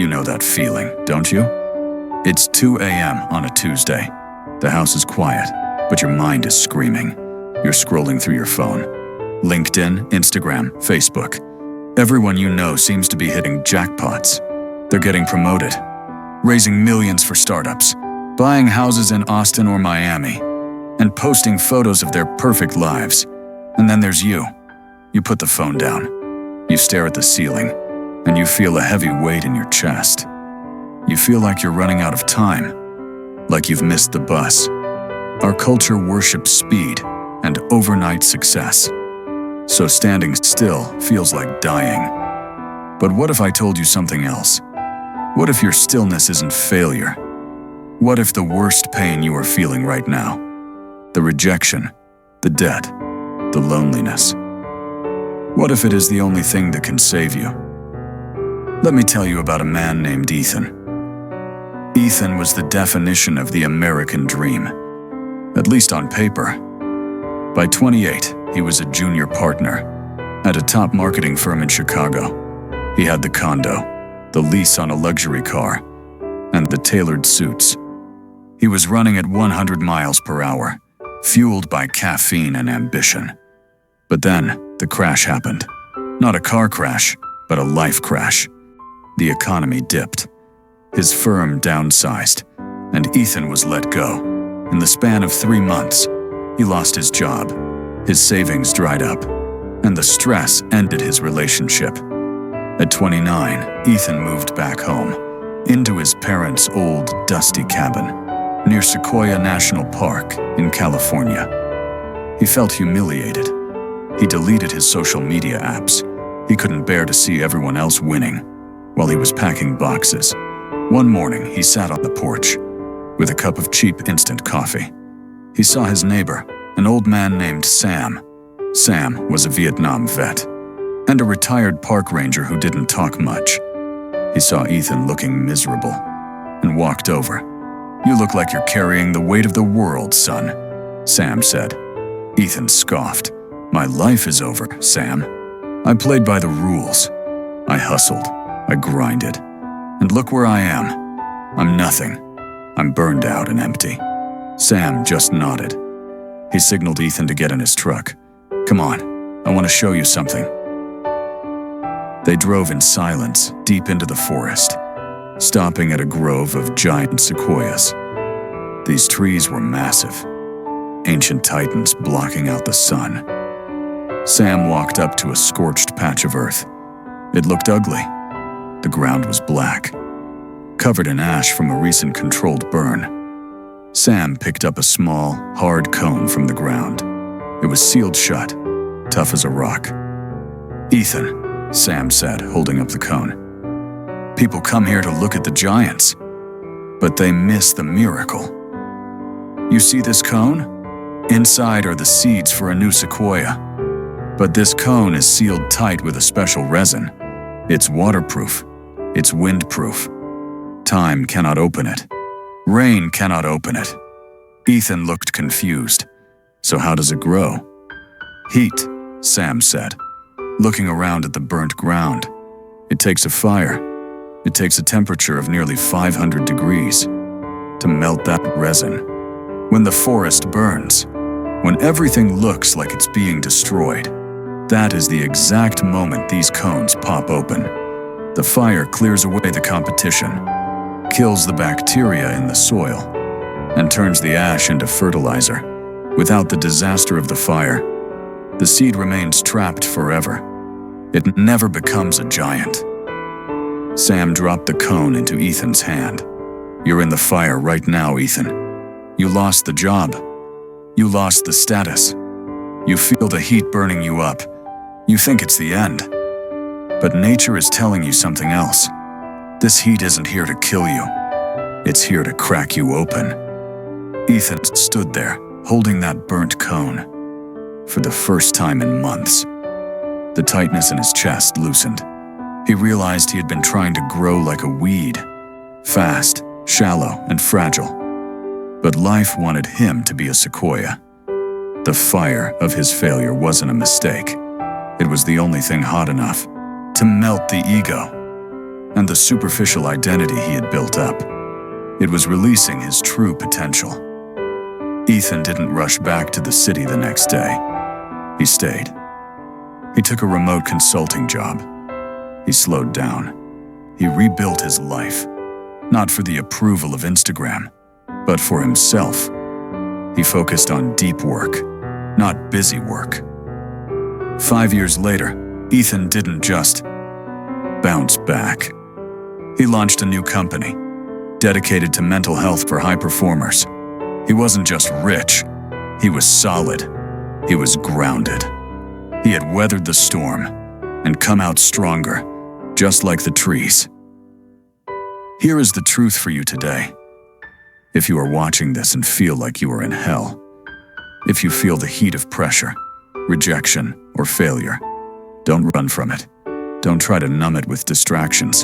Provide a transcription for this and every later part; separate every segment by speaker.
Speaker 1: You know that feeling, don't you? It's 2 a.m. on a Tuesday. The house is quiet, but your mind is screaming. You're scrolling through your phone. LinkedIn, Instagram, Facebook. Everyone you know seems to be hitting jackpots. They're getting promoted, raising millions for startups, buying houses in Austin or Miami, and posting photos of their perfect lives. And then there's you. You put the phone down. You stare at the ceiling, and you feel a heavy weight in your chest. You feel like you're running out of time, like you've missed the bus. Our culture worships speed and overnight success, so standing still feels like dying. But what if I told you something else? What if your stillness isn't failure? What if the worst pain you are feeling right now, the rejection, the debt, the loneliness, what if it is the only thing that can save you? Let me tell you about a man named Ethan. Ethan was the definition of the American dream, at least on paper. By 28, he was a junior partner at a top marketing firm in Chicago. He had the condo, the lease on a luxury car, and the tailored suits. He was running at 100 miles per hour, fueled by caffeine and ambition. But then, the crash happened. Not a car crash, but a life crash. The economy dipped. His firm downsized, and Ethan was let go. In the span of 3 months, he lost his job, his savings dried up, and the stress ended his relationship. At 29, Ethan moved back home, into his parents' old, dusty cabin, near Sequoia National Park in California. He felt humiliated. He deleted his social media apps. He couldn't bear to see everyone else winning. While he was packing boxes, one morning he sat on the porch with a cup of cheap instant coffee. He saw his neighbor, an old man named Sam. Sam was a Vietnam vet and a retired park ranger who didn't talk much. He saw Ethan looking miserable and walked over. "You look like you're carrying the weight of the world, son," Sam said. Ethan scoffed. "My life is over, Sam. I played by the rules. I hustled. I grinded. And look where I am. I'm nothing. I'm burned out and empty." Sam just nodded. He signaled Ethan to get in his truck. "Come on, I want to show you something." They drove in silence deep into the forest, stopping at a grove of giant sequoias. These trees were massive, ancient titans blocking out the sun. Sam walked up to a scorched patch of earth. It looked ugly. The ground was black, covered in ash from a recent controlled burn. Sam picked up a small, hard cone from the ground. It was sealed shut, tough as a rock. "Ethan," Sam said, holding up the cone. "People come here to look at the giants, but they miss the miracle. You see this cone? Inside are the seeds for a new sequoia. But this cone is sealed tight with a special resin. It's waterproof. It's windproof. Time cannot open it. Rain cannot open it." Ethan looked confused. "So how does it grow?" "Heat," Sam said, looking around at the burnt ground. "It takes a fire. It takes a temperature of nearly 500 degrees to melt that resin. When the forest burns, when everything looks like it's being destroyed, that is the exact moment these cones pop open. The fire clears away the competition, kills the bacteria in the soil, and turns the ash into fertilizer. Without the disaster of the fire, the seed remains trapped forever. It never becomes a giant." Sam dropped the cone into Ethan's hand. "You're in the fire right now, Ethan. You lost the job. You lost the status. You feel the heat burning you up. You think it's the end. But nature is telling you something else. This heat isn't here to kill you. It's here to crack you open." Ethan stood there, holding that burnt cone. For the first time in months, the tightness in his chest loosened. He realized he had been trying to grow like a weed, fast, shallow, and fragile. But life wanted him to be a sequoia. The fire of his failure wasn't a mistake. It was the only thing hot enough to melt the ego. and the superficial identity he had built up. It was releasing his true potential. Ethan didn't rush back to the city the next day. He stayed. He took a remote consulting job. He slowed down. He rebuilt his life, not for the approval of Instagram, but for himself. He focused on deep work, not busy work. 5 years later, Ethan didn't just bounce back. He launched a new company, dedicated to mental health for high performers. He wasn't just rich, he was solid. He was grounded. He had weathered the storm and come out stronger, just like the trees. Here is the truth for you today. If you are watching this and feel like you are in hell, if you feel the heat of pressure, rejection, or failure, don't run from it. Don't try to numb it with distractions.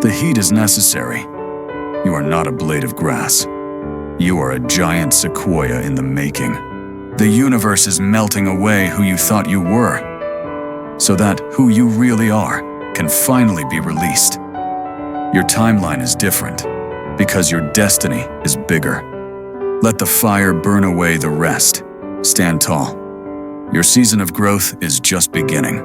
Speaker 1: The heat is necessary. You are not a blade of grass. You are a giant sequoia in the making. The universe is melting away who you thought you were, so that who you really are can finally be released. Your timeline is different because your destiny is bigger. Let the fire burn away the rest. Stand tall. Your season of growth is just beginning.